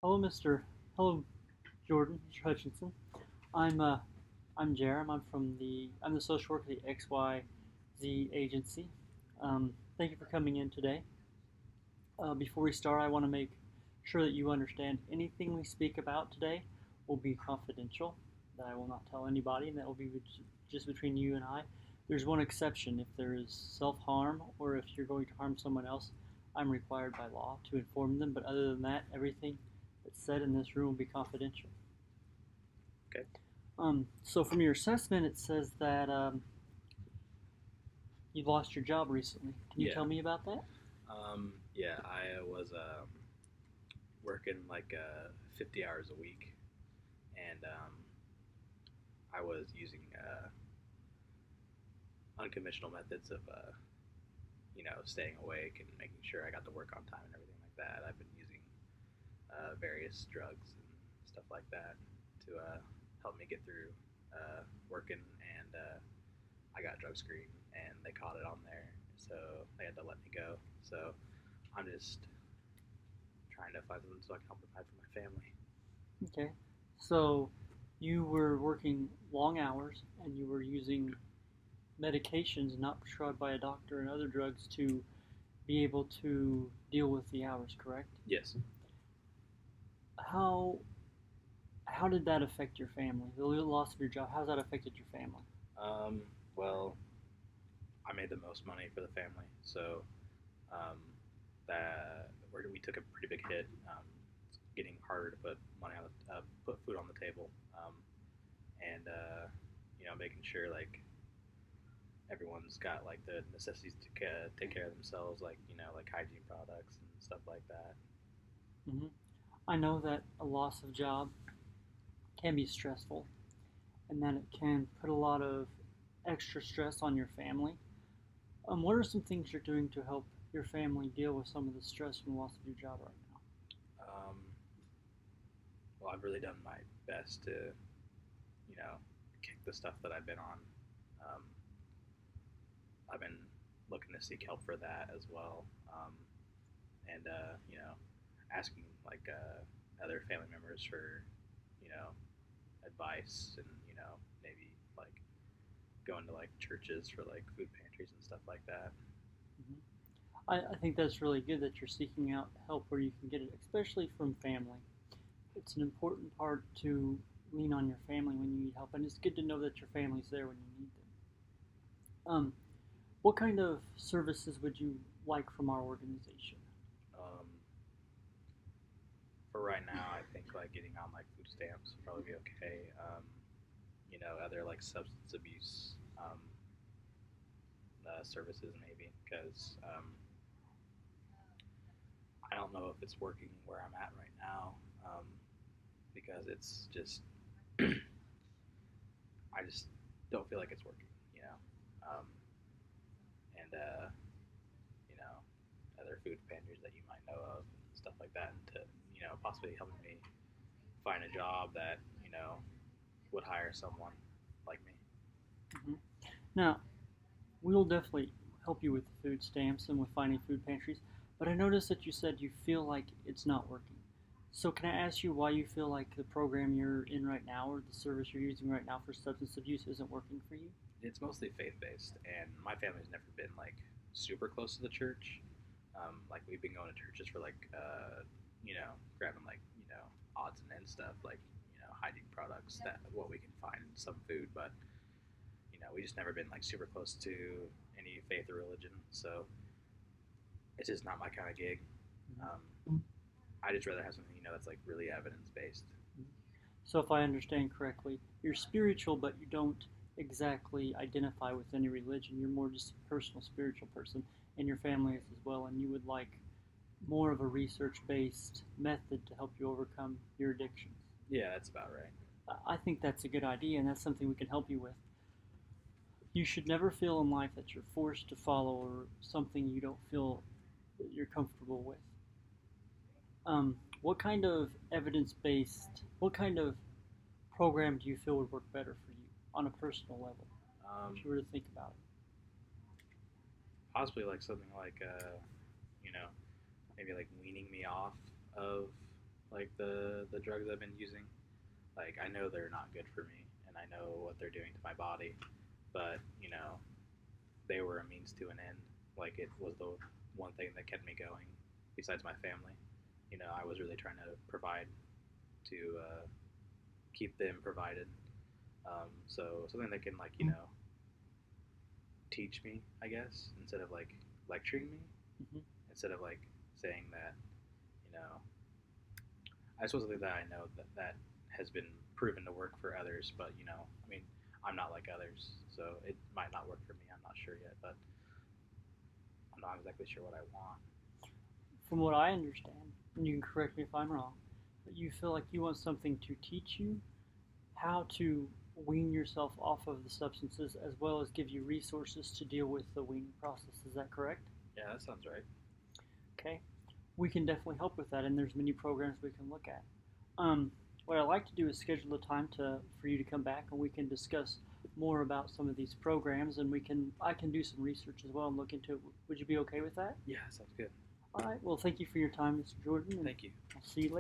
Hello, Hello, Jordan, Mr. Hutchinson. I'm uh, I'm Jerem. I'm the social worker at the XYZ agency. Thank you for coming in today. Before we start, I want to make sure that you understand anything we speak about today will be confidential. That I will not tell anybody, and that will be just between you and I. There's one exception: if there is self-harm or if you're going to harm someone else, I'm required by law to inform them. But other than that, everything that's said in this room will be confidential. Okay. So from your assessment, it says that you lost your job recently. Can you Yeah. tell me about that? Yeah, I was working like 50 hours a week, and I was using unconventional methods of, staying awake and making sure I got to work on time and everything like that. I've been using various drugs and stuff like that to help me get through working, and I got drug screened, and they caught it on there, so they had to let me go. So I'm just trying to find something so I can help provide for my family. Okay. So you were working long hours and you were using medications not prescribed by a doctor and other drugs to be able to deal with the hours, correct? Yes. How how did that affect your family? The loss of your job, how's that affected your family? Um, well, I made the most money for the family, so um, that we took a pretty big hit. It's getting harder to put money on put food on the table, and making sure like everyone's got like the necessities to take care of themselves, like like hygiene products and stuff like that. Hmm. I know that a loss of job can be stressful and that it can put a lot of extra stress on your family. What are some things you're doing to help your family deal with some of the stress from the loss of your job right now? Um, well, I've really done my best to you know kick the stuff that I've been on. Um, I've been looking to seek help for that as well, and asking like other family members for you know advice, and maybe like going to like churches for like food pantries and stuff like that. Mhm. I think that's really good that you're seeking out help where you can get it, especially from family. It's an important part to lean on your family when you need help, and it's good to know that your family's there when you need them. What kind of services would you like from our organization? Um, for right now, I think like getting on like food stamps would probably be okay. Other like substance abuse services maybe, because I don't know if it's working where I'm at right now, because it's just I just don't feel like it's working, and other food pantries that you might know of and stuff like that, and to possibly helping me find a job that would hire someone like me. Hmm. Now, we'll definitely help you with the food stamps and with finding food pantries, but I noticed that you said you feel like it's not working. So, can I ask you why you feel like the program you're in right now or the service you're using right now for substance abuse isn't working for you? It's mostly faith based, and my family's never been like super close to the church. Like we've been going to churches for like grabbing like odds and ends stuff, like hygiene products, that what we can find in some food, but we just never been like super close to any faith or religion, so it's just not my kind of gig. Um, I just rather have something that's like really evidence based. So, if I understand correctly, you're spiritual, but you don't exactly identify with any religion. You're more just a personal spiritual person, and your family is as well, and you would like more of a research based method to help you overcome your addictions. Yeah, that's about right. I think that's a good idea, and that's something we can help you with. You should never feel in life that you're forced to follow or something you don't feel that you're comfortable with. What kind of program do you feel would work better for you on a personal level, Um, if you were to think about Possibly like something like you know maybe like weaning me off of like the drugs I've been using. Like I know they're not good for me, and I know what they're doing to my body, but they were a means to an end. Like it was the one thing that kept me going, besides my family. I was really trying to provide to keep them provided. So something that can teach me, I guess, instead of like lecturing me, Hmm. instead of like saying that you know I suppose something that I know that has been proven to work for others, but I mean, I'm not like others, so it might not work for me. I'm not sure yet, but I'm not exactly sure what I want. From what I understand, and you can correct me if I'm wrong, but you feel like you want something to teach you how to wean yourself off of the substances as well as give you resources to deal with the weaning process. Is that correct? Yeah, that sounds right. Okay. We can definitely help with that, and there's many programs we can look at. Um, what I like to do is schedule a time for you to come back, and we can discuss more about some of these programs, and I can do some research as well and look into it. Would you be okay with that? Yeah, sounds good. All right. Well, thank you for your time, Mr. Jordan, and Thank you. I'll see you later.